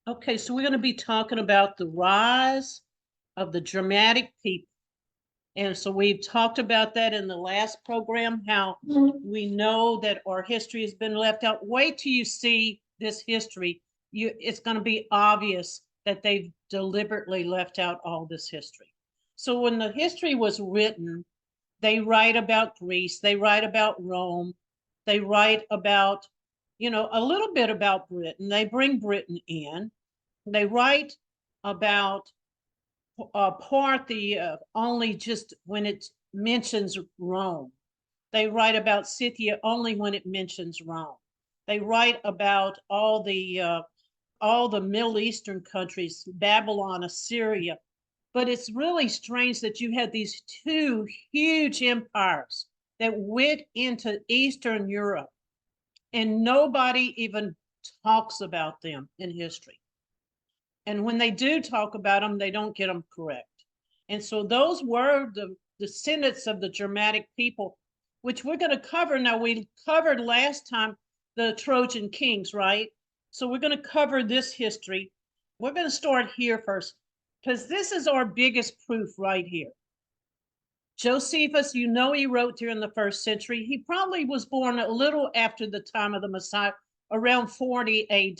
Okay, so we're going to be talking about the rise of the Germanic people. And so we've talked about that in the last program, how we know that our history has been left out. Wait till you see this history. It's going to be obvious that they've deliberately left out all this history. So when the history was written, they write about Greece, they write about Rome, they write about, a little bit about Britain. They bring Britain in. They write about Parthia only just when it mentions Rome. They write about Scythia only when it mentions Rome. They write about all the Middle Eastern countries, Babylon, Assyria. But it's really strange that you had these two huge empires that went into Eastern Europe, and nobody even talks about them in history. And when they do talk about them, they don't get them correct. And so those were the descendants of the Germanic people, which we're going to cover. Now, we covered last time the Trojan kings, right? So we're going to cover this history. We're going to start here first, because this is our biggest proof right here. Josephus, he wrote during the first century. He probably was born a little after the time of the Messiah, around 40 AD.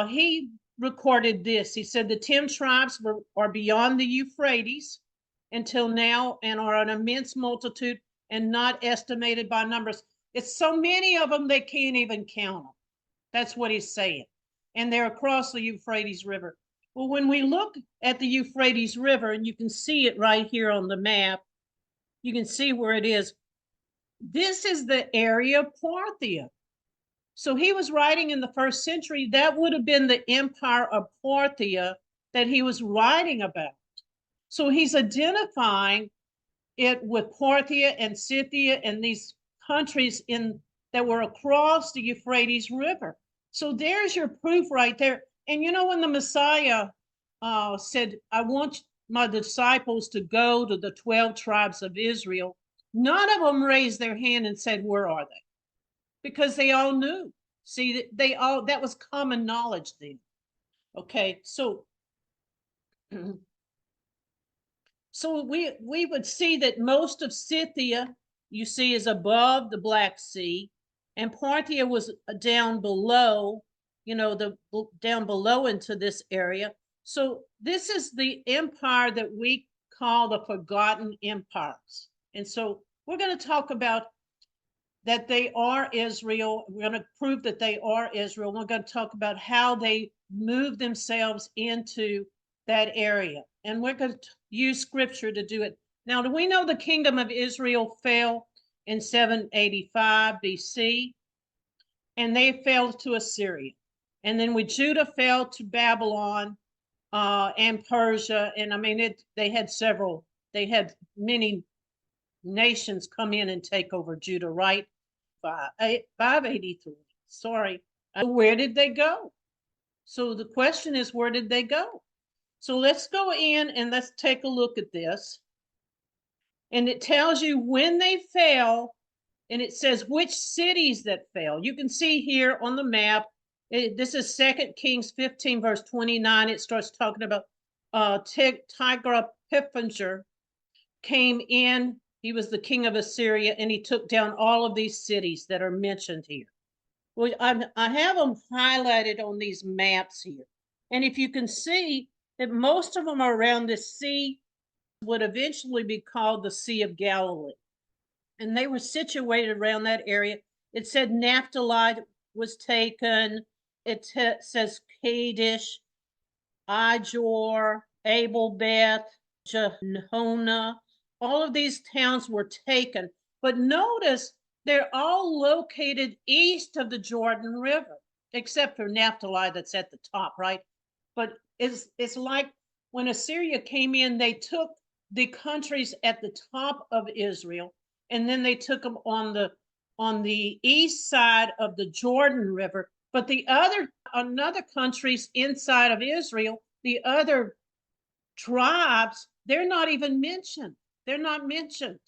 He recorded this. He said the 10 tribes are beyond the Euphrates until now and are an immense multitude and not estimated by numbers. It's so many of them they can't even count them. That's what he's saying. And they're across the Euphrates River. Well, when we look at the Euphrates River, and you can see it right here on the map, you can see where it is. This is the area of Parthia. So he was writing in the first century. That would have been the empire of Parthia that he was writing about. So he's identifying it with Parthia and Scythia and these countries that were across the Euphrates River. So there's your proof right there. And when the Messiah said, I want my disciples to go to the 12 tribes of Israel, none of them raised their hand and said, where are they? Because they all knew. See, that was common knowledge then. Okay, so we would see that most of Scythia, you see, is above the Black Sea, and Parthia was down below, down below into this area. So this is the empire that we call the forgotten empires. And so we're going to talk about that they are Israel. We're going to prove that they are Israel. We're going to talk about how they moved themselves into that area. And we're going to use scripture to do it. Now, do we know the kingdom of Israel fell in 785 BC? And they fell to Assyria. And then when Judah fell to Babylon and Persia, and I mean, they had many nations come in and take over Judah, right? 583. Sorry. Where did they go? So the question is, where did they go? So let's go in and let's take a look at this. And it tells you when they fell, and it says which cities that fell. You can see here on the map, this is 2 Kings 15, verse 29. It starts talking about Tiglath-Pileser came in. He was the king of Assyria, and he took down all of these cities that are mentioned here. Well, I have them highlighted on these maps here. And if you can see that most of them are around this sea, would eventually be called the Sea of Galilee. And they were situated around that area. It said Naphtali was taken. It says Kadesh, Ijor, Abel-Beth, Jehonah. All of these towns were taken. But notice they're all located east of the Jordan River, except for Naphtali that's at the top, right? But it's like when Assyria came in, they took the countries at the top of Israel, and then they took them on the east side of the Jordan River. But the other countries inside of Israel, the other tribes, they're not even mentioned. They're not mentioned.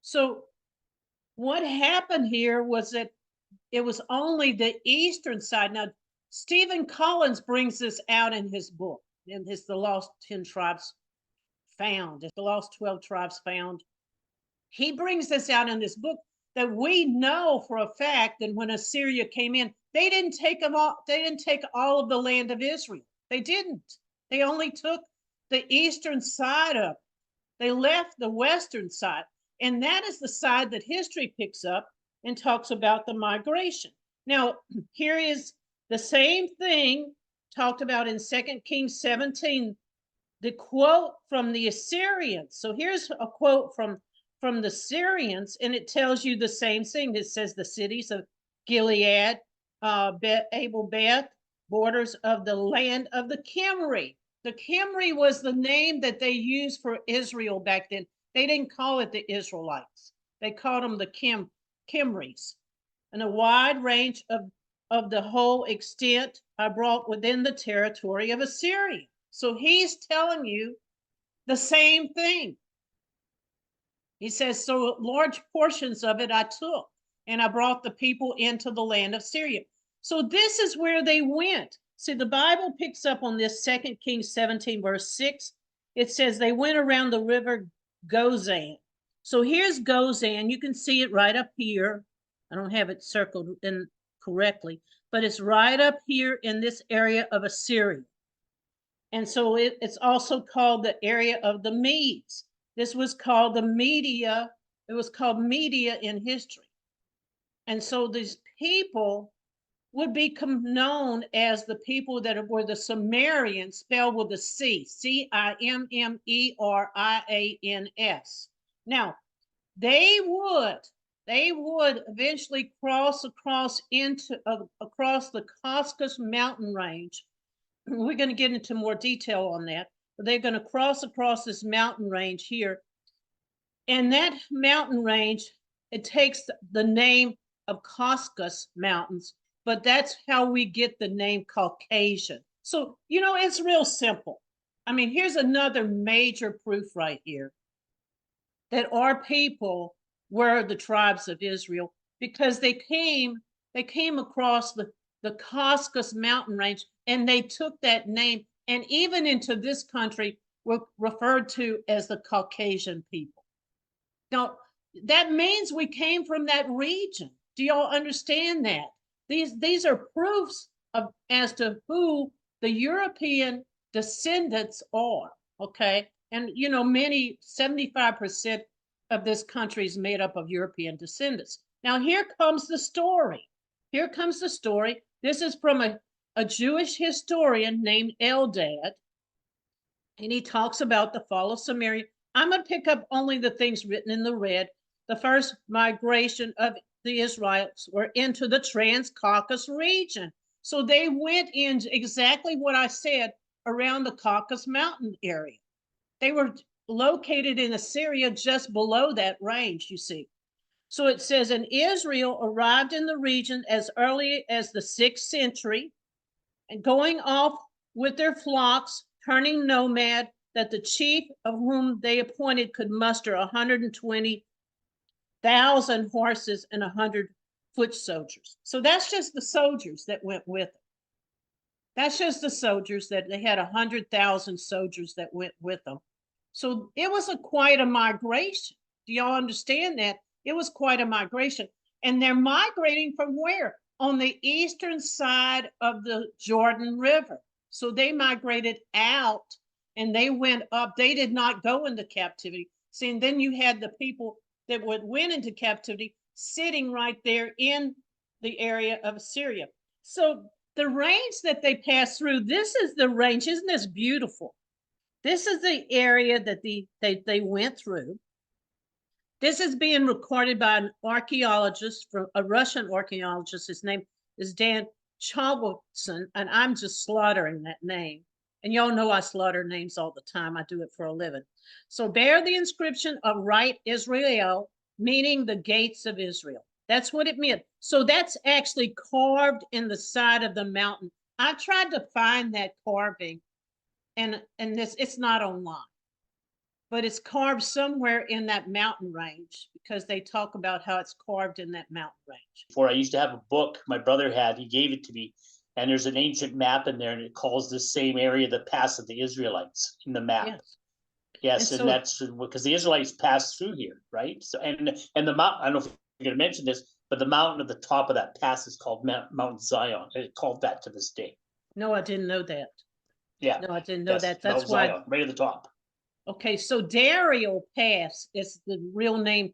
So what happened here was that it was only the eastern side. Now, Stephen Collins brings this out in his book, in his The Lost 10 Tribes Found, the Lost 12 Tribes Found. He brings this out in this book that we know for a fact that when Assyria came in, they didn't take them all, they didn't take all of the land of Israel. They didn't. They only took the eastern side of it. They left the western side. And that is the side that history picks up and talks about the migration. Now, here is the same thing talked about in 2 Kings 17, the quote from the Assyrians. So here's a quote from the Assyrians, and it tells you the same thing. It says the cities of Gilead, Abel Beth, borders of the land of the Khumri. The Khumri was the name that they used for Israel back then. They didn't call it the Israelites. They called them the Khumris. And a wide range of the whole extent I brought within the territory of Assyria. So he's telling you the same thing. He says, so large portions of it I took, and I brought the people into the land of Syria. So this is where they went. See, the Bible picks up on this 2 Kings 17, verse 6. It says they went around the river Gozan. So here's Gozan. You can see it right up here. I don't have it circled in correctly, but it's right up here in this area of Assyria. And so it's also called the area of the Medes. This was called the Media. It was called Media in history. And so these people would become known as the people that were the Sumerians, spelled with a C, Cimmerians. Now, they would eventually cross across the Caucasus mountain range. We're going to get into more detail on that, but they're going to cross across this mountain range here. And that mountain range, it takes the name of Caucasus Mountains, but that's how we get the name Caucasian. So, you know, it's real simple. I mean, here's another major proof right here that our people were the tribes of Israel, because they came across the Caucasus mountain range, and they took that name, and even into this country were referred to as the Caucasian people. Now, that means we came from that region. Do y'all understand that? These are proofs of as to who the European descendants are, okay? And, you know, 75% of this country is made up of European descendants. Now, here comes the story. Here comes the story. This is from a Jewish historian named Eldad, and he talks about the fall of Samaria. I'm going to pick up only the things written in the red. The first migration of the Israelites were into the Trans-Caucasus region. So they went in exactly what I said around the Caucasus mountain area. They were located in Assyria just below that range, you see. So it says, and Israel arrived in the region as early as the 6th century, and going off with their flocks, turning nomad, that the chief of whom they appointed could muster 120,000 horses and 100 foot soldiers. So that's just the soldiers that went with them. That's just the soldiers, that they had 100,000 soldiers that went with them. So it was quite a migration. Do y'all understand that? It was quite a migration. And they're migrating from where? On the eastern side of the Jordan River. So they migrated out and they went up. They did not go into captivity. See, and then you had the people that went into captivity sitting right there in the area of Assyria. So the range that they passed through, this is the range. Isn't this beautiful? This is the area that they went through. This is being recorded by an archaeologist, a Russian archaeologist. His name is Dan Chalvotson, and I'm just slaughtering that name. And y'all know I slaughter names all the time. I do it for a living. So bear the inscription of Right Israel, meaning the gates of Israel. That's what it meant. So that's actually carved in the side of the mountain. I tried to find that carving, and it's not online, but it's carved somewhere in that mountain range, because they talk about how it's carved in that mountain range. Before, I used to have a book my brother had. He gave it to me. And there's an ancient map in there, and it calls this same area the Pass of the Israelites in the map. Yes. Yes, And and so, that's because the Israelites passed through here, right? So and the mountain, I don't know if you're going to mention this, but the mountain at the top of that pass is called Mount Zion. It's called that to this day. no, I didn't know that. Yeah. No, I didn't know Yes, that. Mount That's why. Zion, right at the top. Okay, so Dario Pass is the real name,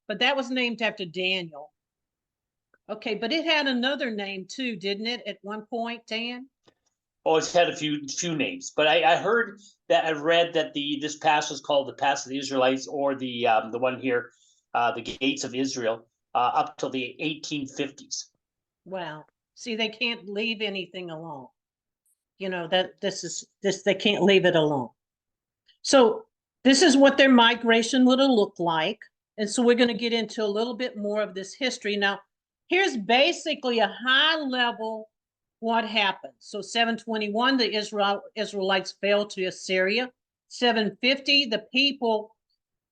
but that was named after Daniel. Okay, but it had another name too, didn't it, at one point, Dan? Oh, it's had a few names, but I heard that I read that this pass was called the Pass of the Israelites, or the one here, the Gates of Israel, up till the 1850s. Wow. See, they can't leave anything alone. You know, that they can't leave it alone. So this is what their migration would have looked like. And so we're going to get into a little bit more of this history. Now, here's basically a high level what happened. So 721, the Israelites fell to Assyria. 750, the people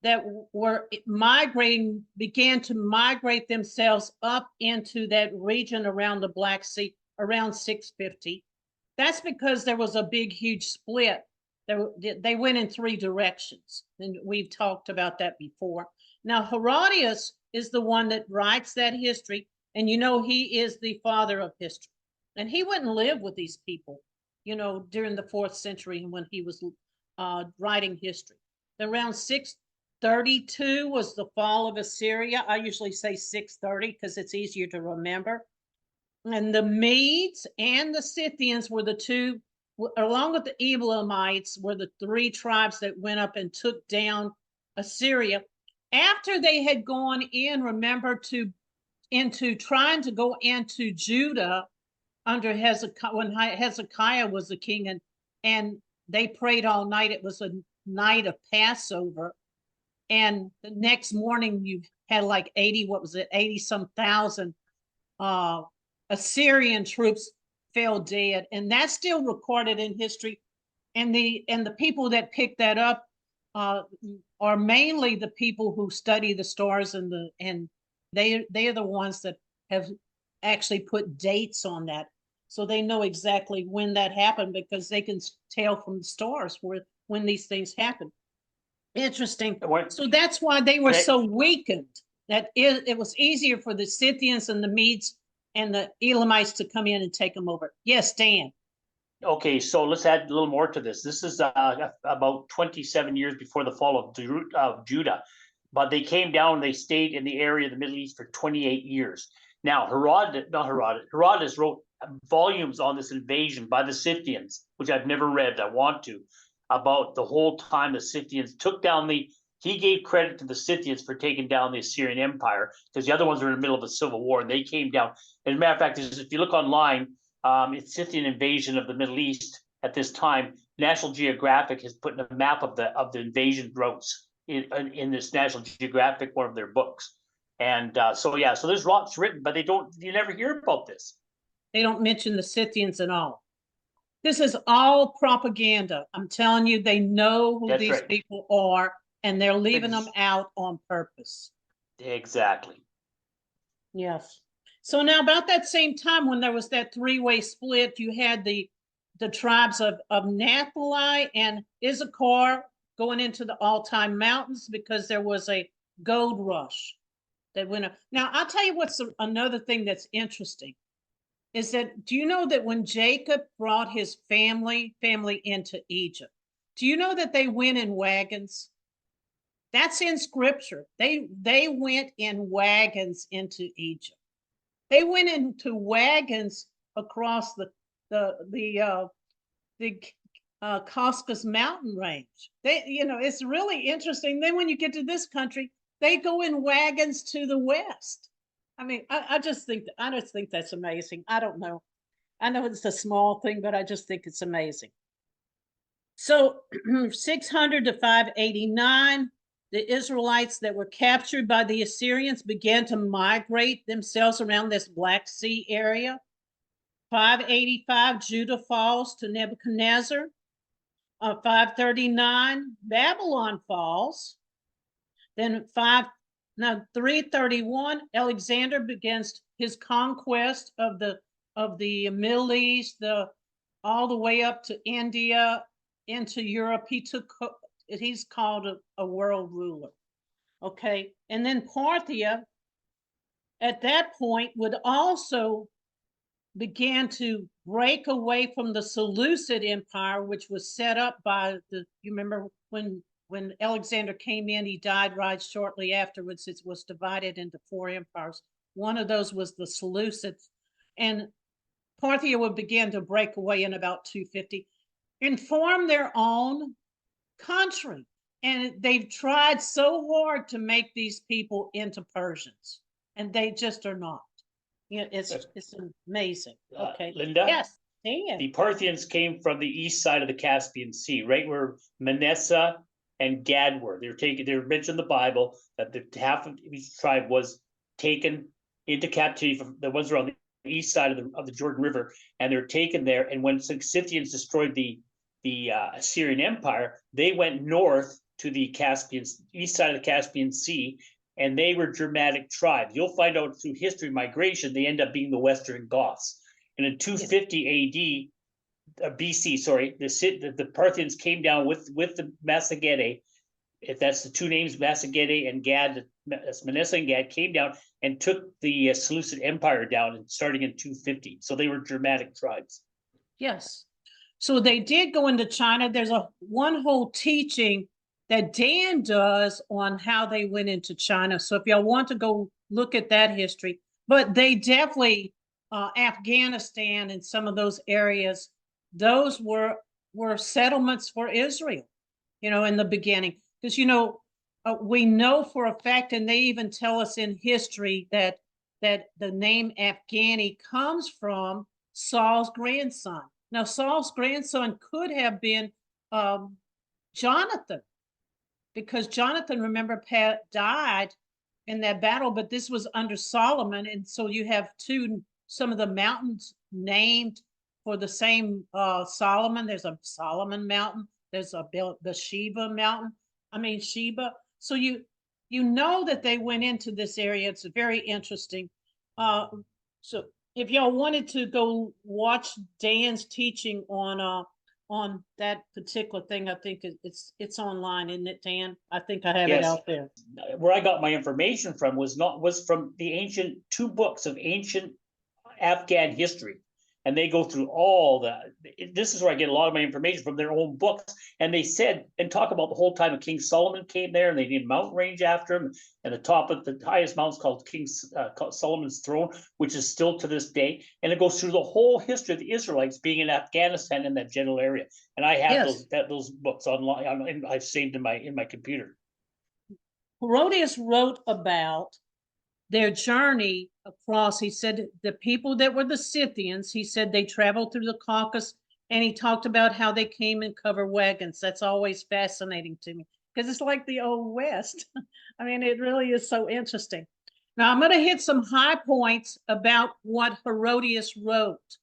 that were migrating began to migrate themselves up into that region around the Black Sea around 650. That's because there was a big, huge split. They went in three directions, and we've talked about that before. Now, Herodotus is the one that writes that history, and you know he is the father of history. And he wouldn't live with these people, you know, during the 4th century when he was writing history. Around 632 was the fall of Assyria. I usually say 630 because it's easier to remember. And the Medes and the Scythians were the two, along with the Elamites, were the three tribes that went up and took down Assyria. After they had gone in, remember, into trying to go into Judah under Hezekiah, when Hezekiah was the king, and they prayed all night. It was a night of Passover. And the next morning you had like 80, what was it, 80 some thousand Assyrian troops fell dead, and that's still recorded in history. And the people that picked that up are mainly the people who study the stars, and they are the ones that have actually put dates on that, so they know exactly when that happened because they can tell from the stars when these things happen. Interesting. So that's why they were so weakened. That it was easier for the Scythians and the Medes and the Elamites to come in and take them over. Yes, Dan. Okay, so let's add a little more to this. This is about 27 years before the fall of Judah, but they came down and they stayed in the area of the Middle East for 28 years. Now, Herodotus wrote volumes on this invasion by the Scythians, which I've never read. I want to, about the whole time the Scythians took down he gave credit to the Scythians for taking down the Assyrian Empire, because the other ones were in the middle of a civil war and they came down. As a matter of fact, if you look online, it's Scythian invasion of the Middle East at this time. National Geographic has put a map of the invasion routes in this National Geographic, one of their books. And so there's lots written, but you never hear about this. They don't mention the Scythians at all. This is all propaganda. I'm telling you, they know who these people are, and they're leaving them out on purpose. Exactly. Yes. So now about that same time when there was that three-way split, you had the tribes of Naphtali and Issachar going into the all-time mountains because there was a gold rush that went up. Now, I'll tell you what's another thing that's interesting is that, do you know that when Jacob brought his family into Egypt, do you know that they went in wagons? That's in scripture. They went in wagons into Egypt. They went into wagons across the Caucasus mountain range. It's really interesting. Then when you get to this country, they go in wagons to the west. I mean, I just think that's amazing. I don't know. I know it's a small thing, but I just think it's amazing. So 600 to 589, the Israelites that were captured by the Assyrians began to migrate themselves around this Black Sea area. 585, Judah falls to Nebuchadnezzar. 539, Babylon falls. Then 331, Alexander begins his conquest of the of the Middle East, all the way up to India, into Europe. He's called a world ruler. Okay. And then Parthia at that point would also began to break away from the Seleucid Empire, which was set up by you remember when Alexander came in, he died right shortly afterwards. It was divided into 4 empires. One of those was the Seleucids. And Parthia would begin to break away in about 250 and form their own country. And they've tried so hard to make these people into Persians, and they just are not. Yeah, it's amazing. Okay. Linda? Yes. Dan. The Parthians came from the east side of the Caspian Sea, right where Manasseh and Gad were. They were mentioned in the Bible that the half of each tribe was taken into captivity from the ones around the east side of the Jordan River, and they're taken there. And when the Scythians destroyed the Assyrian Empire, they went north to the east side of the Caspian Sea, and they were Germanic tribes. You'll find out through history migration, they end up being the Western Goths. And in 250 AD, BC, sorry, the Parthians came down with the Massagetae, if that's the two names, Massagetae and Gad, that's Manasseh and Gad, came down and took the Seleucid Empire down, starting in 250. So they were Germanic tribes. Yes. So they did go into China. There's one whole teaching that Dan does on how they went into China. So if y'all want to go look at that history, but they definitely, Afghanistan and some of those areas, those were settlements for Israel, in the beginning. Because, we know for a fact, and they even tell us in history that the name Afghani comes from Saul's grandson. Now, Saul's grandson could have been Jonathan, because Jonathan, remember, died in that battle, but this was under Solomon. And so you have some of the mountains named for the same Solomon. There's a Solomon mountain. There's the Sheba. So you know that they went into this area. It's very interesting. So if y'all wanted to go watch Dan's teaching on that particular thing, I think it's online, isn't it, Dan? I think I have it out there. Where I got my information from was from the 2 books of ancient Afghan history. And they go through all this is where I get a lot of my information from their own books. And they said and talk about the whole time of King Solomon came there, and they named a mountain range after him. And the top of the highest mountain is called called Solomon's Throne, which is still to this day. And it goes through the whole history of the Israelites being in Afghanistan in that general area. And I have those books online, and I've saved in my computer. Herodotus wrote about their journey across. He said the people that were the Scythians, he said they traveled through the Caucasus, and he talked about how they came in covered wagons. That's always fascinating to me, because it's like the Old West. I mean, it really is so interesting. Now, I'm going to hit some high points about what Herodotus wrote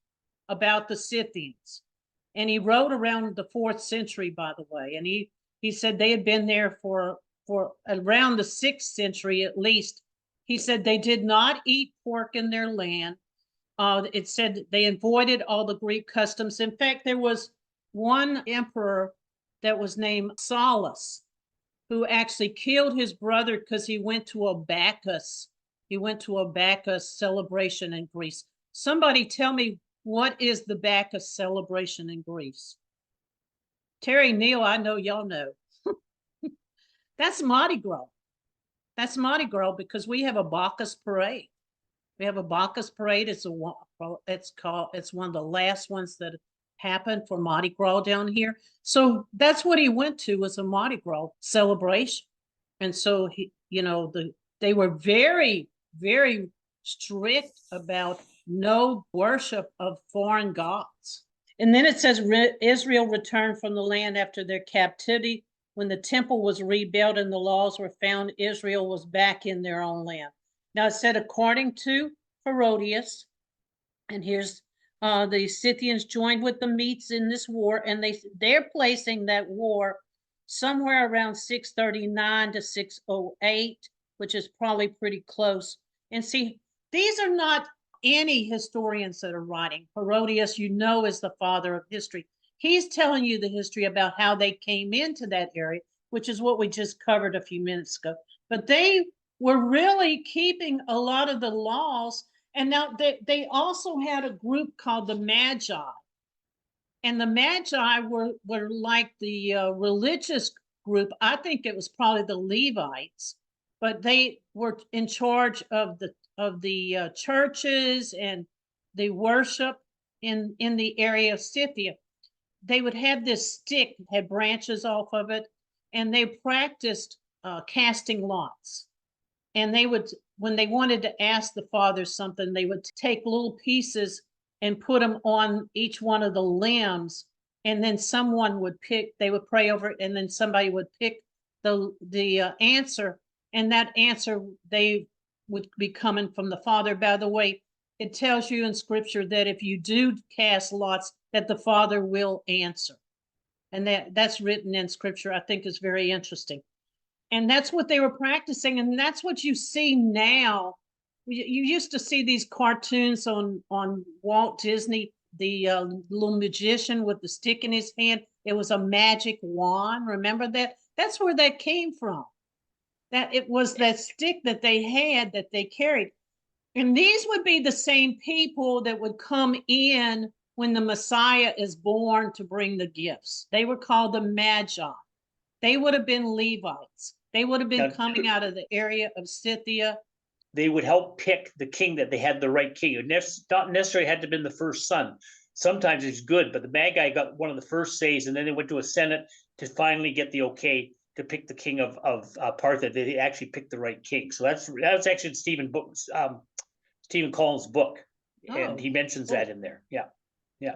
about the Scythians. And he wrote around the 4th century, by the way. And he said they had been there for around the 6th century at least. He said they did not eat pork in their land. It said they avoided all the Greek customs. In fact, there was one emperor that was named Saulus, who actually killed his brother because he went to a Bacchus. He went to a Bacchus celebration in Greece. Somebody tell me, what is the Bacchus celebration in Greece? Terry, Neil, I know y'all know. That's Mardi Gras. That's Mardi Gras, because we have a Bacchus parade. We have a Bacchus parade. It's one of the last ones that happened for Mardi Gras down here. So that's what he went to, was a Mardi Gras celebration. And so they were very, very strict about no worship of foreign gods. And then it says Israel returned from the land after their captivity. When the temple was rebuilt and the laws were found, Israel was back in their own land. Now it said, according to Herodotus, and here's the Scythians joined with the Medes in this war, and they're placing that war somewhere around 639 to 608, which is probably pretty close. And see, these are not any historians that are writing. Herodotus, you know, is the father of history. He's telling you the history about how they came into that area, which is what we just covered a few minutes ago. But they were really keeping a lot of the laws. And now they also had a group called the Magi. And the Magi were like the religious group. I think it was probably the Levites, but they were in charge of the churches and the worship in the area of Scythia. They would have this stick, had branches off of it, and they practiced casting lots. And they would, when they wanted to ask the father something, they would take little pieces and put them on each one of the limbs, and then someone would pick, they would pray over it, and then somebody would pick the answer, and that answer they would be coming from the father. By the way, it tells you in scripture that if you do cast lots, that the father will answer. And that's written in scripture. I think is very interesting. And that's what they were practicing, and that's what you see now. You used to see these cartoons on Walt Disney, the little magician with the stick in his hand. It was a magic wand. Remember that? That's where that came from. That it was that stick that they had, that they carried. And these would be the same people that would come in when the Messiah is born to bring the gifts. They were called the Magi. They would have been Levites. They would have been coming out of the area of Scythia. They would help pick the king, that they had the right king. It not necessarily had to have been the first son. Sometimes it's good, but the Magi got one of the first says, and then they went to a senate to finally get the okay to pick the king of Parthia. They actually picked the right king. So that's actually Stephen Collins' book, and he mentions that in there. Yeah.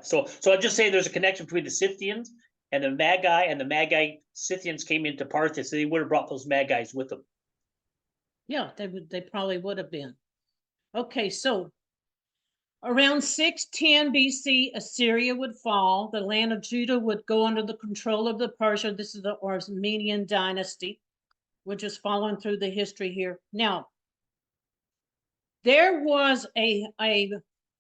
So I'll just say there's a connection between the Scythians and the Magi, and the Magi Scythians came into Parthia, so they would have brought those Magi's with them. Yeah, they probably would have been. Okay, so around 610 BC, Assyria would fall. The land of Judah would go under the control of the Persia. This is the Armenian dynasty. We're just following through the history here. Now, there was a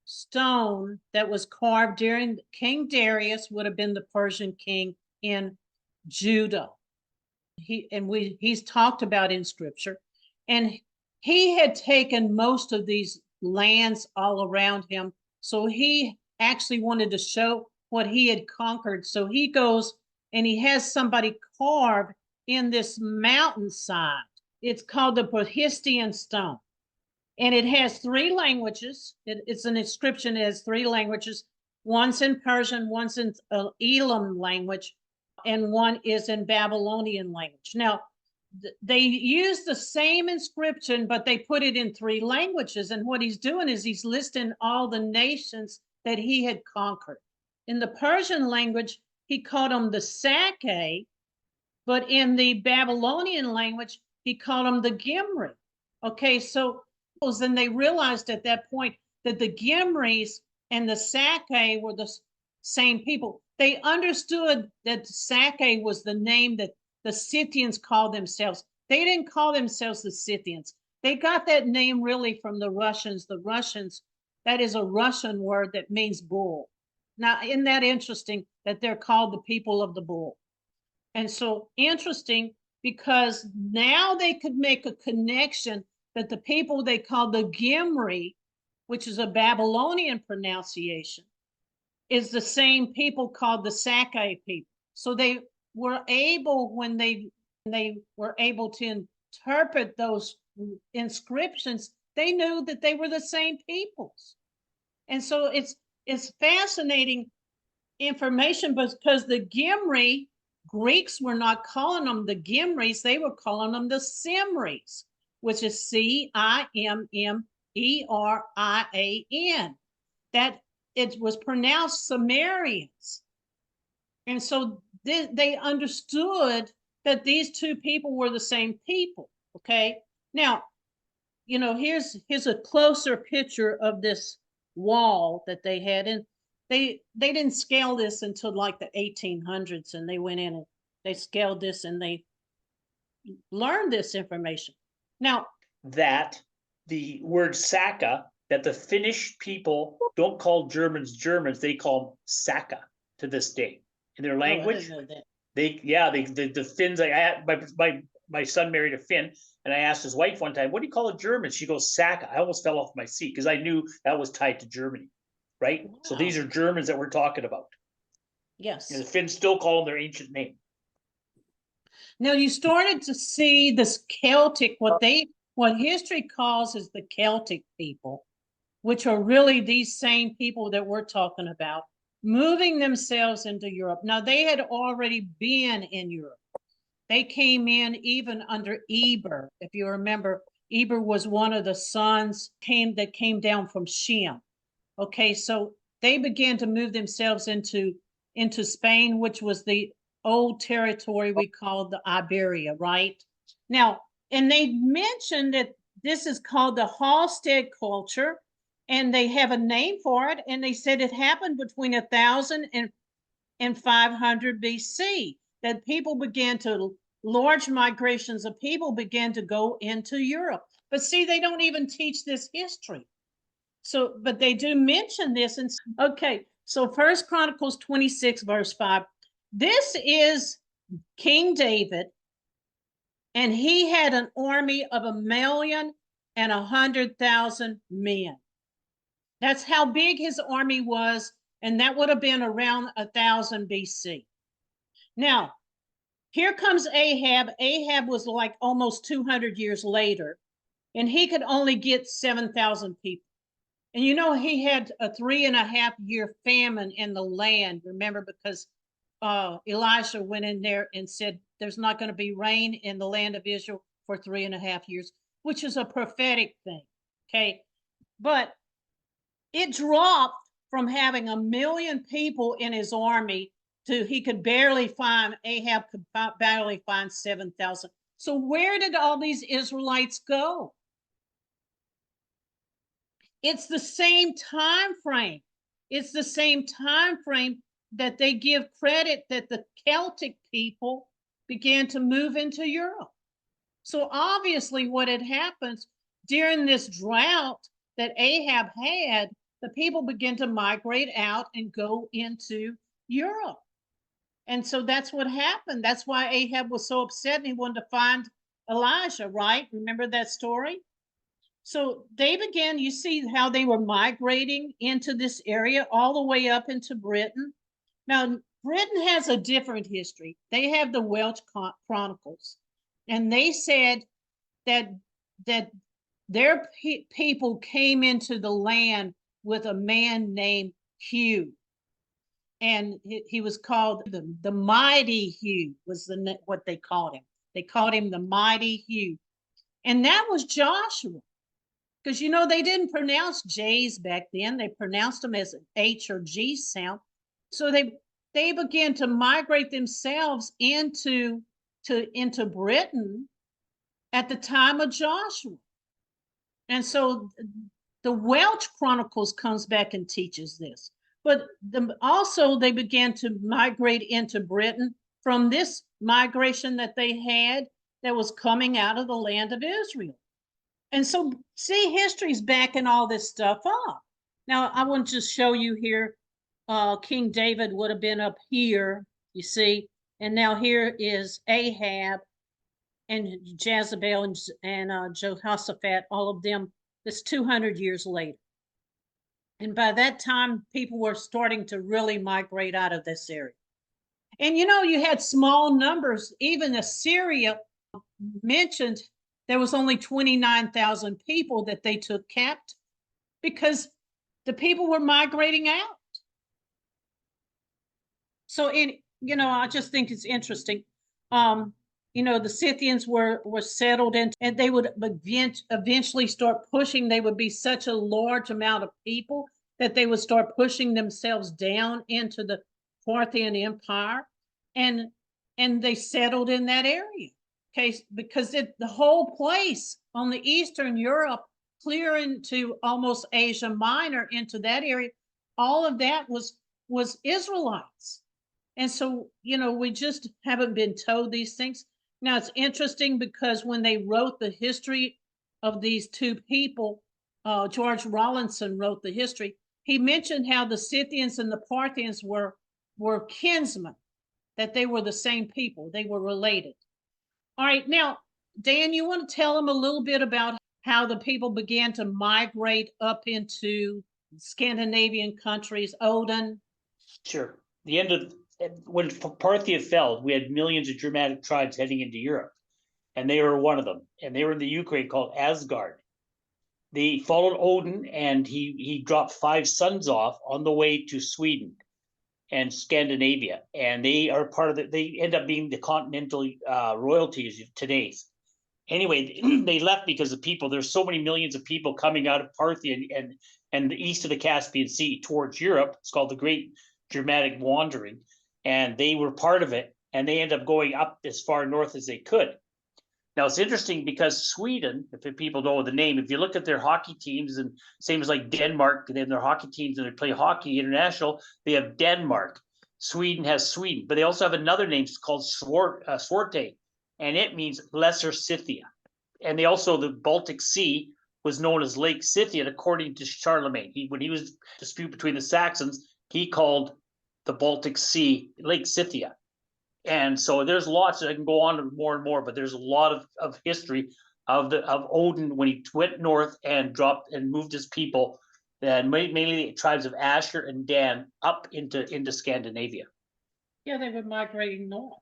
stone that was carved during King Darius, would have been the Persian king in Judah. He's talked about in scripture, and he had taken most of these lands all around him, so he actually wanted to show what he had conquered. So he goes and he has somebody carve in this mountainside. It's called the Parthian stone, and it has three languages. It's an inscription. It has three languages. One's in Persian, one's in Elam language, and one is in Babylonian language. Now, they use the same inscription, but they put it in three languages. And what he's doing is he's listing all the nations that he had conquered. In the Persian language, he called them the Sake, but in the Babylonian language, he called them the Khumri. Okay, so then they realized at that point that the Khumris and the Sake were the same people. They understood that Sake was the name that the Scythians called themselves. They didn't call themselves the Scythians. They got that name really from the Russians. The Russians, that is a Russian word that means bull. Now, isn't that interesting that they're called the people of the bull? And so interesting, because now they could make a connection that the people they called the Khumri, which is a Babylonian pronunciation, is the same people called the Sake people. So they were able, when they were able to interpret those inscriptions, they knew that they were the same peoples. And so it's fascinating information, because the Khumri, Greeks were not calling them the Khumris, they were calling them the Simris, which is Cimmerian. That it was pronounced Sumerians. And so they understood that these two people were the same people. Okay. Now, here's a closer picture of this wall that they had. And they didn't scale this until like the 1800s, and they went in and they scaled this and they learned this information. Now, that the word Saka that the Finnish people don't call Germans Germans, they call them Saka to this day in their Oh, I language. didn't know that. The Finns. My son married a Finn, and I asked his wife one time, "What do you call a German?" She goes, "Saka." I almost fell off my seat because I knew that was tied to Germany, right? Wow. So these are Germans that we're talking about. Yes. And the Finns still call them their ancient name. Now you started to see this Celtic, what history calls as the Celtic people, which are really these same people that we're talking about, moving themselves into Europe. Now they had already been in Europe. They came in even under Eber. If you remember, Eber was one of the sons that came down from Shem. Okay, so they began to move themselves into Spain, which was the old territory we called the Iberia, right? Now, and they mentioned that this is called the Halstead culture, and they have a name for it, and they said it happened between 1000 and 500 BC, that people began to, large migrations of people began to go into Europe. But see, they don't even teach this history. So, but they do mention this. And okay, so First Chronicles 26, verse 5. This is King David, and he had an army of 1,100,000 men. That's how big his army was, and that would have been around 1000 BC. Now, here comes Ahab. Ahab was like almost 200 years later, and he could only get 7,000 people. And you know, he had a 3.5-year famine in the land, remember, because Elisha went in there and said, there's not going to be rain in the land of Israel for 3.5 years, which is a prophetic thing. Okay. But it dropped from having 1 million people in his army to Ahab could barely find 7,000. So where did all these Israelites go? It's the same time frame. It's the same time frame that they give credit that the Celtic people began to move into Europe. So obviously what had happened during this drought that Ahab had, the people began to migrate out and go into Europe. And so that's what happened. That's why Ahab was so upset and he wanted to find Elijah, right? Remember that story? So they began, you see how they were migrating into this area all the way up into Britain. Now, Britain has a different history. They have the Welsh chronicles, and they said that their people came into the land with a man named Hugh, and he was called the mighty Hugh was what they called him. They called him the mighty Hugh, and that was Joshua. Because, you know, they didn't pronounce J's back then. They pronounced them as an H or G sound. So they began to migrate themselves into Britain at the time of Joshua. And so the Welsh Chronicles comes back and teaches this. But also they began to migrate into Britain from this migration that they had that was coming out of the land of Israel. And so, see, history's backing all this stuff up. Now, I want to just show you here, King David would have been up here, you see, and now here is Ahab and Jezebel and Jehoshaphat, all of them, that's 200 years later. And by that time, people were starting to really migrate out of this area. And, you know, you had small numbers, even Assyria mentioned there was only 29,000 people that they took captive because the people were migrating out. So, you know, I just think it's interesting. You know, the Scythians were settled in, and they would eventually start pushing. They would be such a large amount of people that they would start pushing themselves down into the Parthian Empire, and they settled in that area. Okay, because the whole place on the Eastern Europe, clear into almost Asia Minor, into that area, all of that was Israelites. And so, you know, we just haven't been told these things. Now, it's interesting because when they wrote the history of these two people, George Rawlinson wrote the history, he mentioned how the Scythians and the Parthians were kinsmen, that they were the same people, they were related. All right, now, Dan, you want to tell them a little bit about how the people began to migrate up into Scandinavian countries, Odin? Sure. The end of when Parthia fell, we had millions of Germanic tribes heading into Europe, and they were one of them. And they were in the Ukraine called Asgard. They followed Odin, and he dropped 5 sons off on the way to Sweden and Scandinavia, and they are part of they end up being the continental royalties of today's. Anyway, they left because of people. There's so many millions of people coming out of Parthia and the east of the Caspian Sea towards Europe. It's called the Great Germanic Wandering, and they were part of it, and they end up going up as far north as they could. Now it's interesting because Sweden, if people know the name, if you look at their hockey teams, and same as like Denmark, they have their hockey teams and they play hockey international, they have Denmark. Sweden has Sweden, but they also have another name called Swarte, and it means Lesser Scythia. And they also, the Baltic Sea was known as Lake Scythian, according to Charlemagne. When he was dispute between the Saxons, he called the Baltic Sea Lake Scythia. And so there's lots, I can go on more and more, but there's a lot of history of Odin when he went north and dropped and moved his people, and mainly the tribes of Asher and Dan, up into Scandinavia. Yeah, they were migrating north.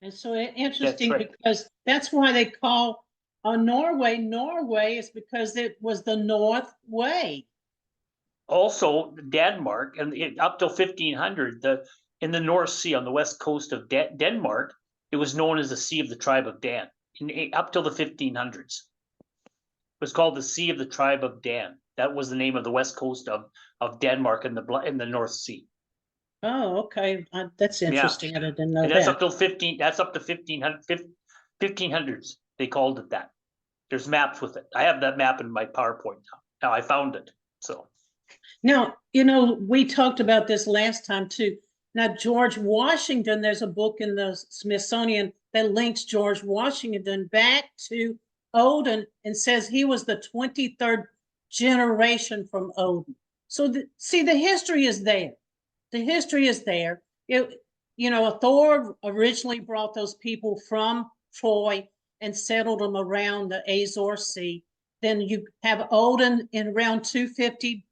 And so interesting, That's right. because that's why they call Norway is because it was the North Way. Also, Denmark, and up till 1500, in the North Sea on the west coast of Denmark, it was known as the Sea of the Tribe of Dan. Up till the 1500s, it was called the Sea of the Tribe of Dan. That was the name of the west coast of Denmark in the North Sea. Oh, okay, that's interesting. Yeah. I didn't know and that's that. Up till 15. That's up to 1500s. They called it that. There's maps with it. I have that map in my PowerPoint now. Now I found it. So. Now, we talked about this last time too. Now, George Washington, there's a book in the Smithsonian that links George Washington back to Odin and says he was the 23rd generation from Odin. So, see, the history is there. The history is there. Thor originally brought those people from Troy and settled them around the Azore Sea. Then you have Odin in around 250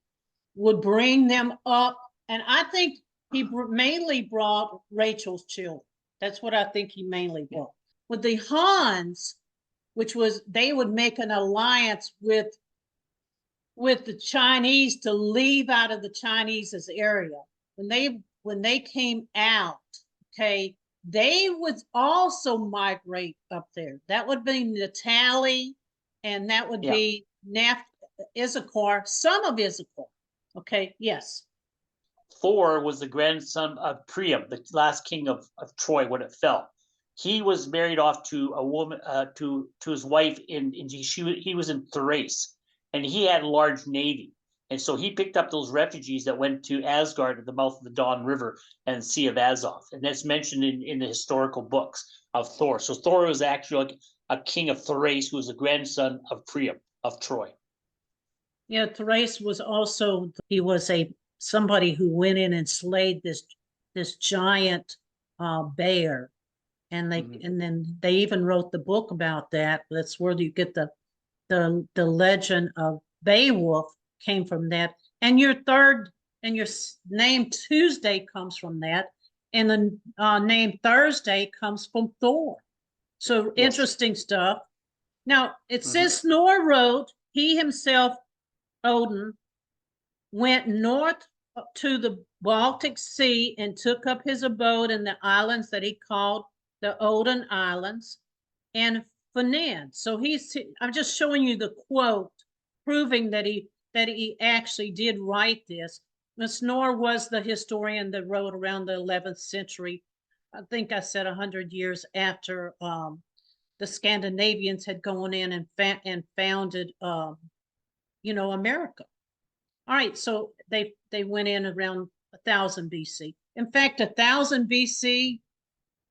would bring them up, and I think he mainly brought Rachel's children. That's what I think he mainly brought. With the Huns, which was they would make an alliance with the Chinese to leave out of the Chinese's area. When they came out, okay, they would also migrate up there. That would be Naphtali, and that would be Issachar, some of Issachar. Okay, yes. Thor was the grandson of Priam, the last king of Troy when it fell. He was married off to a woman, to his wife he was in Thrace, and he had a large navy. And so he picked up those refugees that went to Asgard at the mouth of the Don River and Sea of Azov. And that's mentioned in the historical books of Thor. So Thor was actually like a king of Thrace who was the grandson of Priam of Troy. Yeah, Thrace was also, he was somebody who went in and slayed this giant bear. And and then they even wrote the book about that. That's where you get the legend of Beowulf came from that. And your name Tuesday comes from that. And the name Thursday comes from Thor. So interesting stuff. Now, it says Snorri wrote, he himself, Odin, went north to the Baltic Sea and took up his abode in the islands that he called the Odin Islands and Finland. So I'm just showing you the quote, proving that he actually did write this. Snorri was the historian that wrote around the 11th century. I think I said 100 years after the Scandinavians had gone in and founded America. All right, so they went in around 1000 BC. In fact, 1000 BC,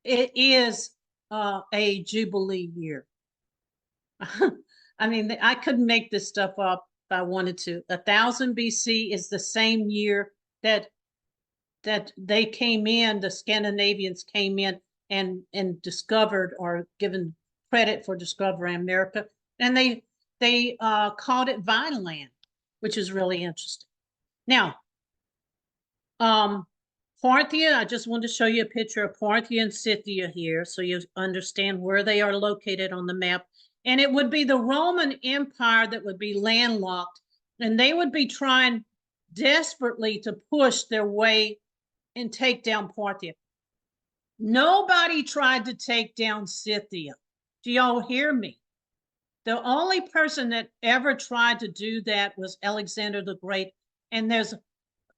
it is a Jubilee year. I mean, I couldn't make this stuff up. I wanted to. 1000 BC is the same year that they came in, the Scandinavians came in and discovered, or given credit for discovering America. And they called it Vineland, which is really interesting. Now, Parthia, I just wanted to show you a picture of Parthia and Scythia here, so you understand where they are located on the map. And it would be the Roman Empire that would be landlocked, and they would be trying desperately to push their way and take down Parthia. Nobody tried to take down Scythia. Do y'all hear me? The only person that ever tried to do that was Alexander the Great. And there's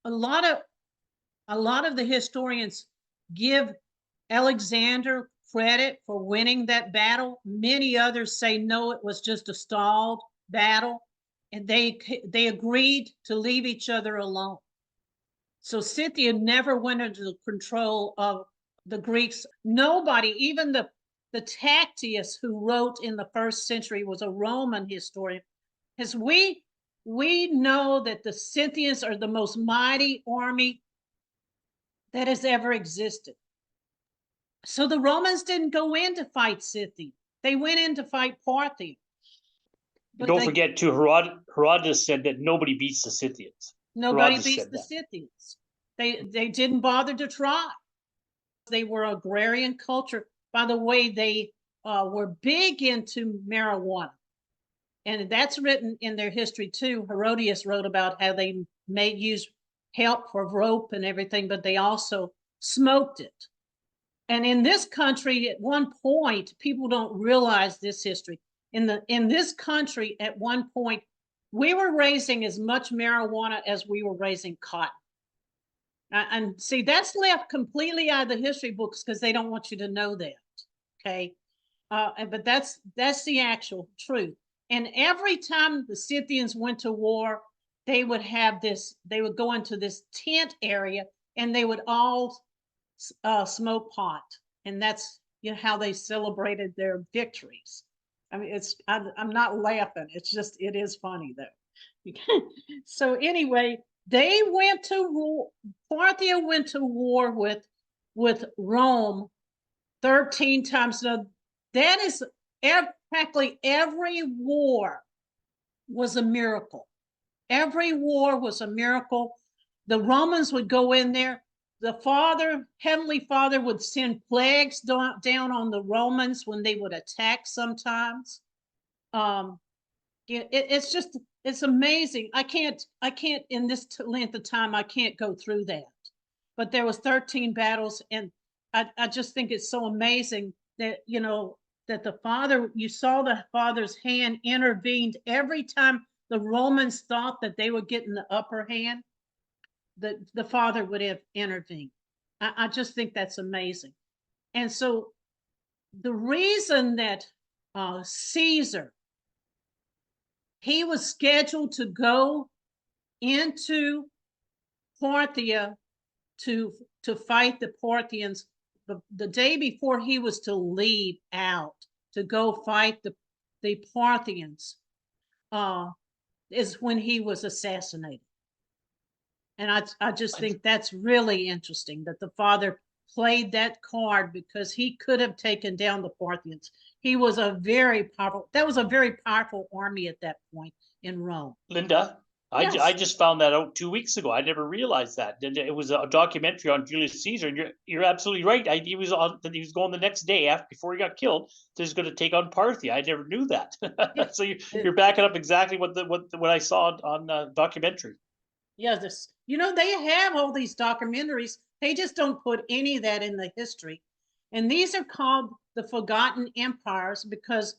a lot of the historians give Alexander credit for winning that battle. Many others say no, it was just a stalled battle, and they agreed to leave each other alone. So Scythia never went into the control of the Greeks. Nobody, even the Tacitus, who wrote in the 1st century, was a Roman historian. As we know that the Scythians are the most mighty army that has ever existed. So the Romans didn't go in to fight Scythia. They went in to fight Parthia. But don't forget too, Herodotus said that nobody beats the Scythians. Nobody beats the Scythians. They didn't bother to try. They were agrarian culture. By the way, they were big into marijuana. And that's written in their history too. Herodotus wrote about how they use help for rope and everything, but they also smoked it. And in this country, at one point, people don't realize this history. In this country, at one point, we were raising as much marijuana as we were raising cotton. And see, that's left completely out of the history books because they don't want you to know that. Okay, but that's the actual truth. And every time the Scythians went to war, they would have this. They would go into this tent area, and they would all smoke pot, and that's how they celebrated their victories. I mean, I'm not laughing. It's just, it is funny though. So anyway, they went to war. Parthia went to war with Rome 13 times. Now, that is practically every war was a miracle. Every war was a miracle. The Romans would go in there. The Heavenly Father would send plagues down on the Romans when they would attack sometimes. It's amazing. I can't in this length of time, I can't go through that. But there was 13 battles, and I just think it's so amazing that, that the Father, you saw the Father's hand intervened every time the Romans thought that they were getting the upper hand. The Father would have intervened. I just think that's amazing. And so the reason that Caesar, he was scheduled to go into Parthia to fight the Parthians the day before he was to leave out to go fight the Parthians, is when he was assassinated. And I just think that's really interesting that the Father played that card, because he could have taken down the Parthians. He was that was a very powerful army at that point in Rome. Linda, yes. I just found that out 2 weeks ago. I never realized that. It was a documentary on Julius Caesar, and you're absolutely right. He was going the next day before he got killed. So he's going to take on Parthia. I never knew that. So you're backing up exactly what I saw on documentary. Yeah, they have all these documentaries. They just don't put any of that in the history. And these are called the Forgotten Empires because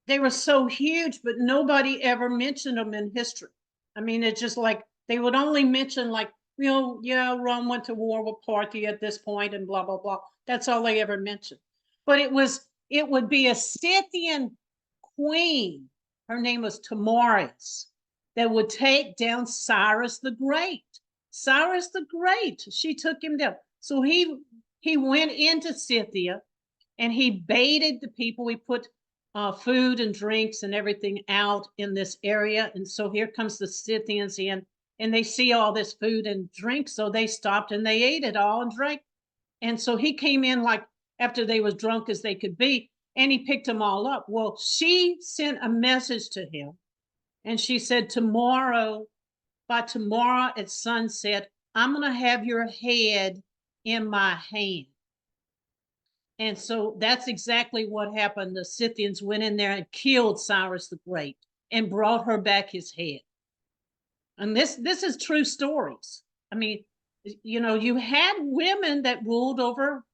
they were so huge, but nobody ever mentioned them in history. I mean, it's just like they would only mention, like, Rome went to war with Parthia at this point and blah, blah, blah. That's all they ever mentioned. But it would be a Scythian queen. Her name was Tamaris, that would take down Cyrus the Great. Cyrus the Great, she took him down. So he went into Scythia, and he baited the people. He put food and drinks and everything out in this area. And so here comes the Scythians in, and they see all this food and drink. So they stopped and they ate it all and drank. And so he came in like after they was drunk as they could be, and he picked them all up. Well, she sent a message to him, and she said, by tomorrow at sunset, I'm going to have your head in my hand. And so that's exactly what happened. The Scythians went in there and killed Cyrus the Great and brought her back his head. And this is true stories. I mean, you know, you had women that ruled over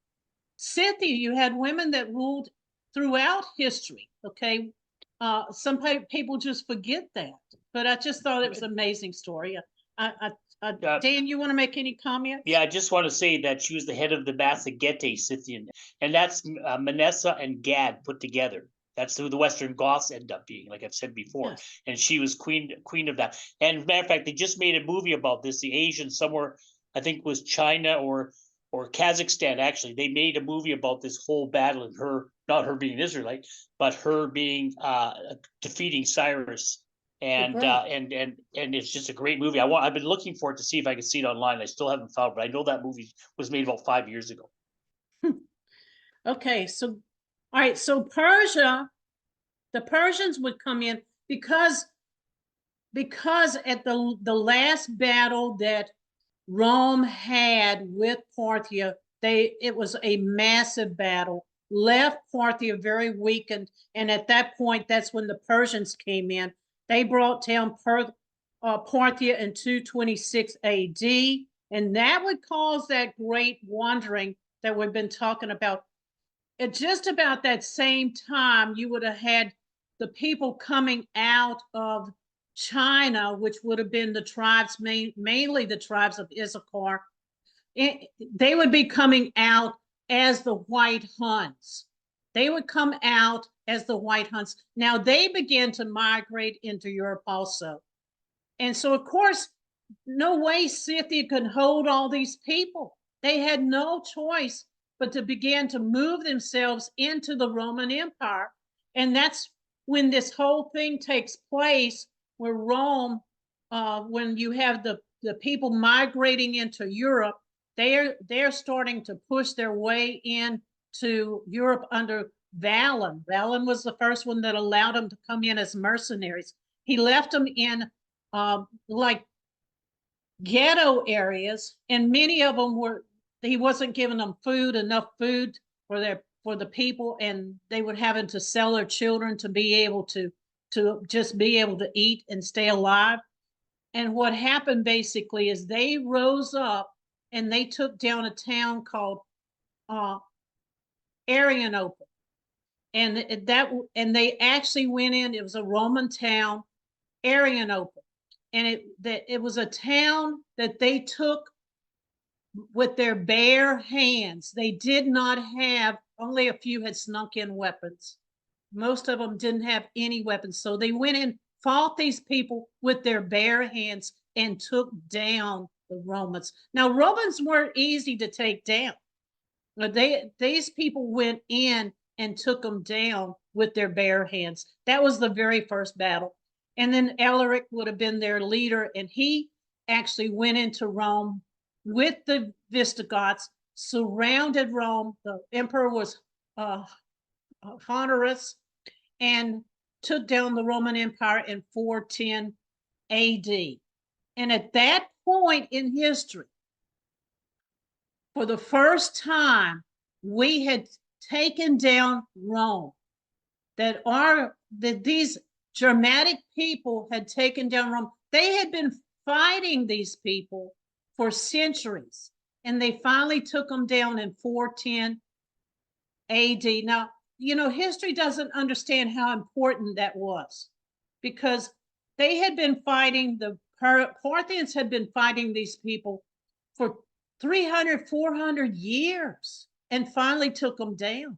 Scythia. You had women that ruled throughout history. Okay. Some people just forget that, but I just thought it was an amazing story. Dan, you want to make any comment? Yeah, I just want to say that she was the head of the Massagetae Scythian, and that's Manasseh and Gad put together. That's who the Western Goths end up being, like I've said before. Yes. And she was queen of that. And as a matter of fact, they just made a movie about this. The Asians somewhere, I think it was China or Kazakhstan, actually, they made a movie about this whole battle and her, not her being Israelite, but her being defeating Cyrus. And it's just a great movie. I've been looking for it to see if I can see it online. I still haven't found it, but I know that movie was made about 5 years ago. Okay, so all right, so Persia, the Persians would come in because at the last battle that Rome had with Parthia, it was a massive battle, left Parthia very weakened, and at that point, that's when the Persians came in. They brought down Parthia in 226 AD, and that would cause that great wandering that we've been talking about. At just about that same time, you would have had the people coming out of China, which would have been the tribes, mainly the tribes of Issachar. They would be coming out as the White Huns. They would come out as the White Huns. Now they began to migrate into Europe also. And so, of course, no way Scythia could hold all these people. They had no choice but to begin to move themselves into the Roman Empire. And that's when this whole thing takes place, where Rome, when you have the people migrating into Europe, they're starting to push their way into Europe under Valens. Valens was the first one that allowed them to come in as mercenaries. He left them in like ghetto areas, and many of them he wasn't giving them enough food for the people, and they would having to sell their children to be able to just be able to eat and stay alive. And what happened basically is they rose up and they took down a town called Arianople. And they actually went in, it was a Roman town, Arianople. And it was a town that they took with their bare hands. They did not have, only a few had snuck in weapons. Most of them didn't have any weapons. So they went in, fought these people with their bare hands, and took down the Romans. Now, Romans weren't easy to take down. These people went in and took them down with their bare hands. That was the very first battle. And then Alaric would have been their leader, and he actually went into Rome with the Visigoths, surrounded Rome. The emperor was Honorius, and took down the Roman Empire in 410 AD. And at that point in history, for the first time, we had taken down Rome. That these Germanic people had taken down Rome. They had been fighting these people for centuries, and they finally took them down in 410 AD. Now, you know, history doesn't understand how important that was, because they had been fighting, the Parthians had been fighting these people for 300, 400 years, and finally took them down.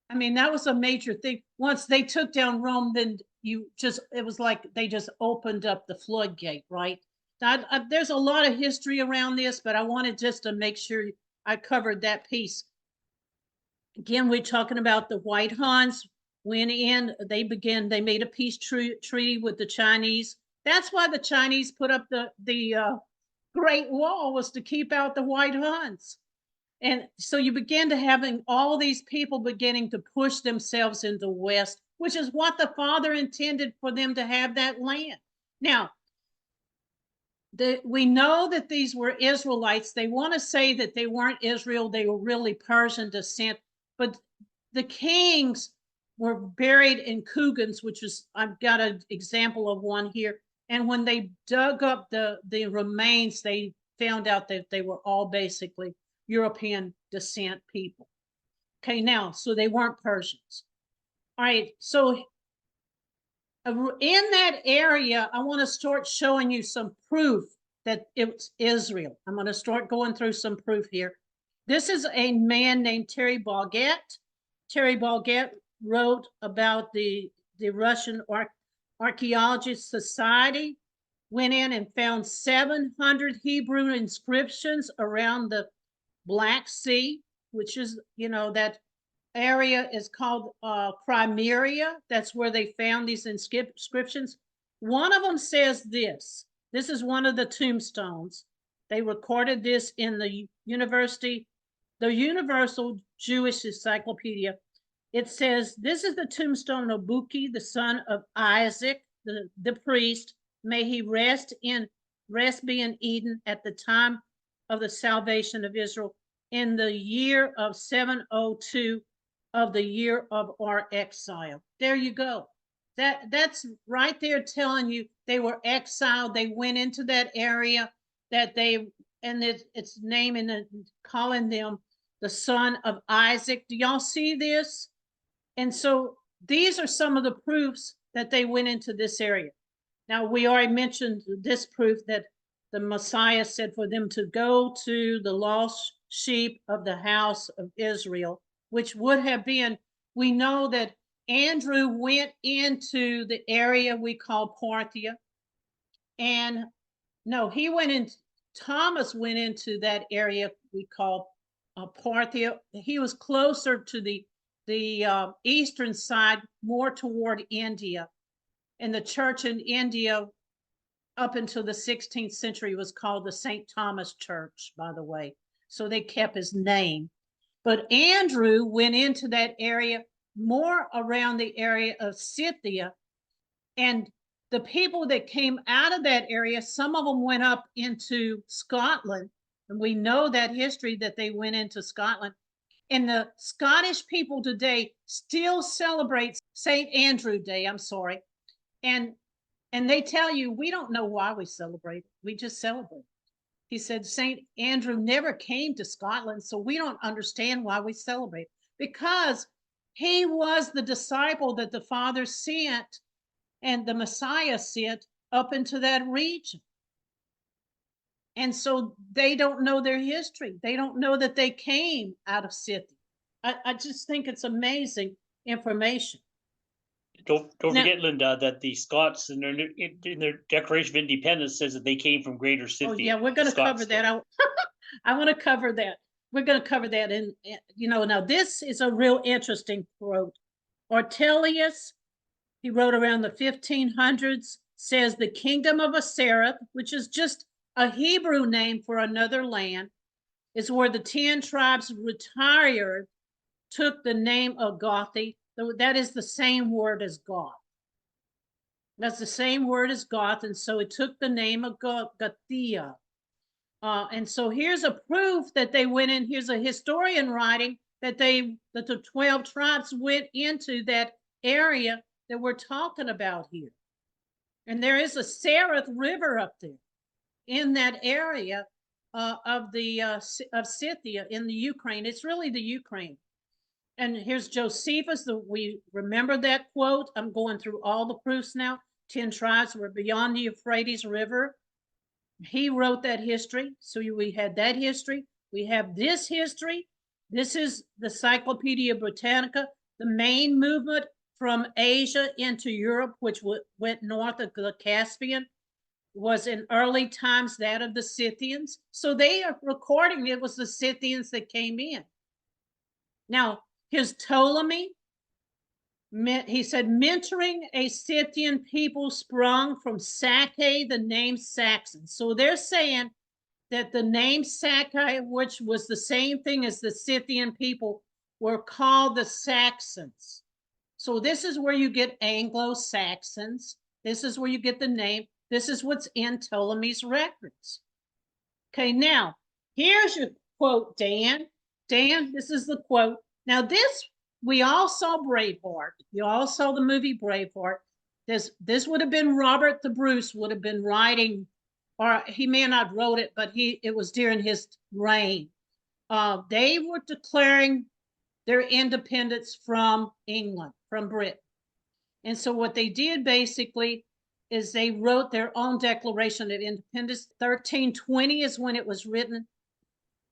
I mean, that was a major thing. Once they took down Rome, then it was like they just opened up the floodgate, right? Now, there's a lot of history around this, but I wanted just to make sure I covered that piece. Again, we're talking about the White Huns. went in, they made a peace treaty with the Chinese. That's why the Chinese put up the Great Wall, was to keep out the white Huns. And so you begin to having all these people beginning to push themselves into the West, which is what the Father intended for them to have that land. Now, we know that these were Israelites. They want to say that they weren't Israel, they were really Persian descent, but the kings were buried in Kugans, which is, I've got an example of one here. And when they dug up the remains, they found out that they were all basically European descent people. Okay, now, so they weren't Persians. All right, so in that area, I want to start showing you some proof that it's Israel. I'm going to start going through some proof here. This is a man named Terry Boggett. Terry Boggett wrote about the Russian Archaeological Society, went in and found 700 Hebrew inscriptions around the Black Sea, which is, you know, that area is called Crimea. That's where they found these inscriptions. One of them says this. This is one of the tombstones. They recorded this in the Universal Jewish Encyclopedia. It says, this is the tombstone of Buki, the son of Isaac, the priest. May he rest be in Eden at the time of the salvation of Israel in the year of 702 of the year of our exile. There you go. That's right there telling you they were exiled. They went into that area that it's naming and calling them the son of Isaac. Do y'all see this? And so these are some of the proofs that they went into this area. Now, we already mentioned this proof that the Messiah said for them to go to the lost sheep of the house of Israel, which would have been, we know that Andrew went into the area we call Parthia. And no, Thomas went into that area we call Parthia. He was closer to the eastern side, more toward India. And the church in India up until the 16th century was called the St. Thomas Church, by the way. So they kept his name. But Andrew went into that area, more around the area of Scythia. And the people that came out of that area, some of them went up into Scotland. And we know that history that they went into Scotland. And the Scottish people today still celebrate St. Andrew Day, And they tell you, we don't know why we celebrate it. We just celebrate. He said St. Andrew never came to Scotland, so we don't understand why we celebrate. Because he was the disciple that the Father sent and the Messiah sent up into that region. And so they don't know their history. They don't know that they came out of Scythia. I just think it's amazing information. Don't forget, Linda, that the Scots in their Declaration of Independence says that they came from Greater Scythia. Oh yeah, we're going to cover that. I want to cover that. We're going to cover that. And now this is a real interesting quote. Ortelius, he wrote around the 1500s, says the kingdom of Assyria, which is just a Hebrew name for another land, is where the 10 tribes retired, took the name of Gothi. That is the same word as Goth. That's the same word as Goth, and so it took the name of Gothia. And so here's a proof that they went in. Here's a historian writing that the 12 tribes went into that area that we're talking about here. And there is a Sereth River up there in that area of Scythia in the Ukraine. It's really the Ukraine. And here's Josephus. We remember that quote. I'm going through all the proofs now. 10 tribes were beyond the Euphrates River. He wrote that history. So we had that history. We have this history. This is the Encyclopedia Britannica, the main movement from Asia into Europe, which went north of the Caspian, was in early times that of the Scythians. So they are recording it was the Scythians that came in. Now, here's Ptolemy. He said, mentoring a Scythian people sprung from Sake, the name Saxon. So they're saying that the name Sake, which was the same thing as the Scythian people, were called the Saxons. So this is where you get Anglo-Saxons. This is where you get the name. This is what's in Ptolemy's records. Okay, now, here's your quote, Dan. Dan, this is the quote. Now, this, we all saw Braveheart. You all saw the movie Braveheart. This would have been Robert the Bruce would have been writing, or he may not wrote it, but it was during his reign. They were declaring their independence from England, from Britain. And so what they did basically is they wrote their own Declaration of Independence. 1320 is when it was written.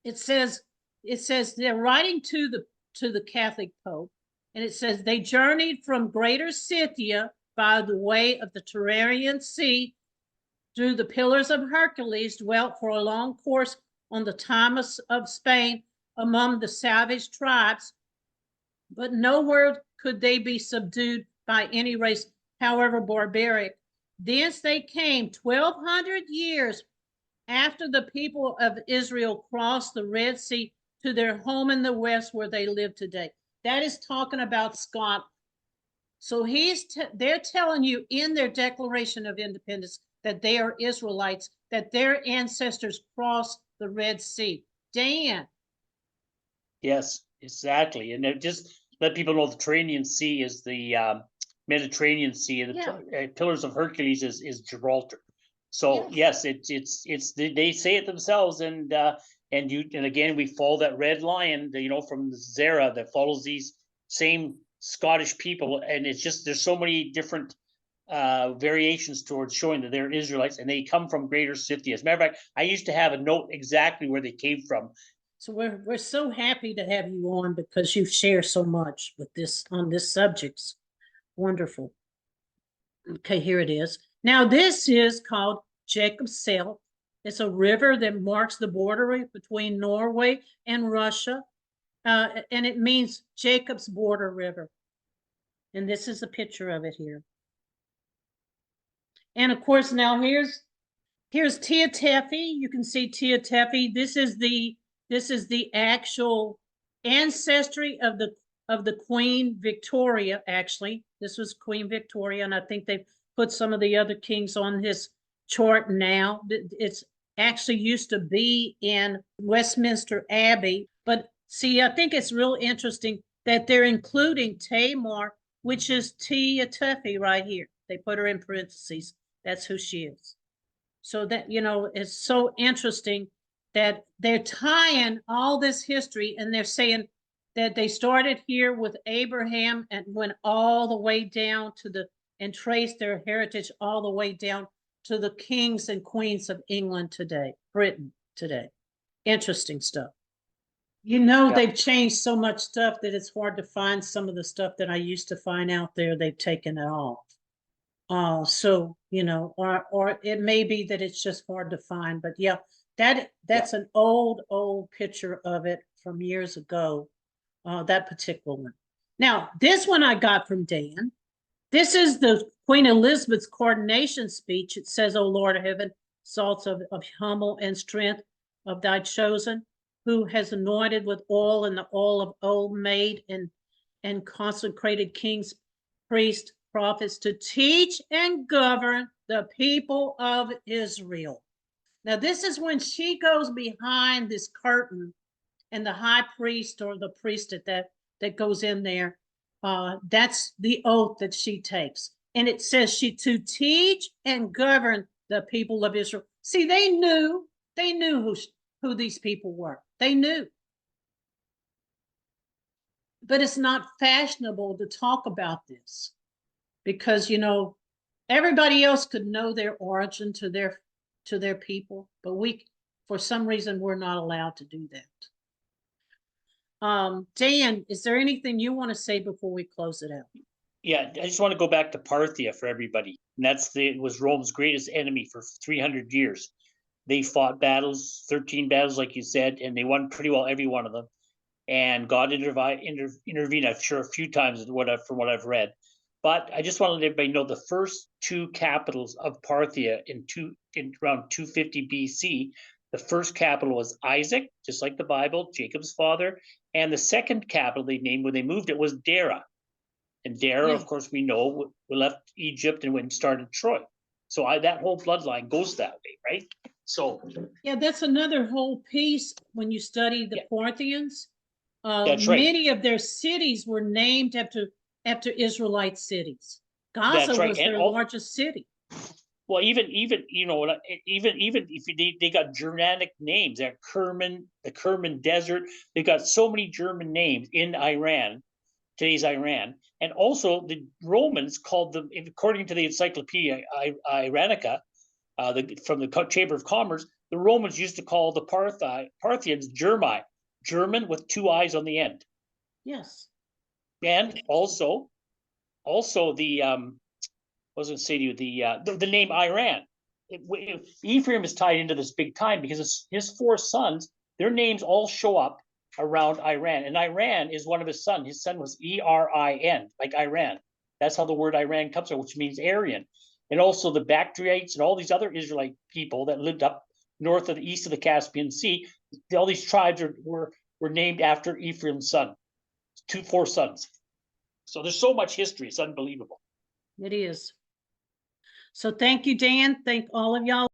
It says they're writing to the Catholic Pope, and it says they journeyed from Greater Scythia by the way of the Tyrrhenian Sea through the Pillars of Hercules, dwelt for a long course on the Tamus of Spain among the savage tribes, but nowhere could they be subdued by any race, however barbaric. Thence they came 1,200 years after the people of Israel crossed the Red Sea to their home in the west where they live today. That is talking about Scotland. So they're telling you in their Declaration of Independence that they are Israelites, that their ancestors crossed the Red Sea. Dan. Yes, exactly. And just let people know the Mediterranean Sea is the Mediterranean Sea, and the Pillars of Hercules is Gibraltar. So yes, it's they say it themselves, and again we follow that red line, from Zara that follows these same Scottish people, and it's just there's so many different variations towards showing that they're Israelites, and they come from Greater Scythia. As a matter of fact, I used to have a note exactly where they came from. So we're so happy to have you on because you share so much with this on this subject. Wonderful. Okay, here it is. Now this is called Jacob's Cell. It's a river that marks the border between Norway and Russia, and it means Jacob's border river. And this is a picture of it here. And of course, now here's Tia Tephi. You can see Tia Tephi. This is the actual ancestry of the Queen Victoria. Actually, this was Queen Victoria, and I think they've put some of the other kings on his chart now. It's actually used to be in Westminster Abbey, but see, I think it's real interesting that they're including Tamar, which is Tia Tephi right here. They put her in parentheses. That's who she is. So that, it's so interesting that they're tying all this history, and they're saying that they started here with Abraham and went all the way down and traced their heritage all the way down to the kings and queens of England today, Britain today. Interesting stuff. They've changed so much stuff that it's hard to find some of the stuff that I used to find out there. They've taken it off. So, or it may be that it's just hard to find, but yeah, that's an old picture of it from years ago, that particular one. Now, this one I got from Dan. This is the Queen Elizabeth's coronation speech. It says, "O Lord of heaven, salts of humble and strength of thy chosen, who has anointed with oil and the oil of old maid and consecrated kings, priests, prophets to teach and govern the people of Israel." Now, this is when she goes behind this curtain, and the high priest or the priest that goes in there, that's the oath that she takes. And it says she to teach and govern the people of Israel. See, they knew who these people were. They knew. But it's not fashionable to talk about this, because everybody else could know their origin to their people, but for some reason we're not allowed to do that. Dan, is there anything you want to say before we close it out? Yeah, I just want to go back to Parthia for everybody, and it was Rome's greatest enemy for 300 years. They fought 13 battles, like you said, and they won pretty well every one of them. and God intervened, I'm sure, a few times from what I've read. But I just want to let everybody know the first two capitals of Parthia in around 250 BC. The first capital was Isaac, just like the Bible, Jacob's father, and the second capital they named when they moved it was Dara. And Dara, Yeah. of course, we know left Egypt and went and started Troy. So that whole bloodline goes that way, right? So Yeah, that's another whole piece when you study the Parthians. That's right. Many of their cities were named after Israelite cities. Gaza That's right. was And their largest city. well, even you know, even if they got Germanic names, that the Kerman Desert, they got so many German names in Iran, today's Iran, and also the Romans called them, according to the Encyclopedia Iranica, from the Chamber of Commerce, the Romans used to call the Parthians Germi, German with two eyes on the end. Yes. And also the was going to say to you the name Iran. Ephraim is tied into this big time because his four sons, their names all show up around Iran, and Iran is one of his sons. His son was Erin, like Iran. That's how the word Iran comes from, which means Aryan. And also the Bactriates and all these other Israelite people that lived up north of the east of the Caspian Sea. All these tribes were named after Ephraim's son, four sons. So there's so much history; it's unbelievable. It is. So thank you, Dan. Thank all of y'all.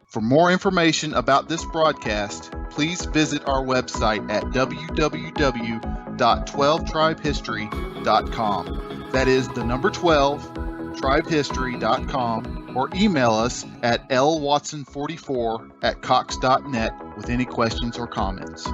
For more information about this broadcast, please visit our website at www.12tribehistory.com. That is the number 12, tribehistory.com, or email us at lwatson44@cox.net with any questions or comments.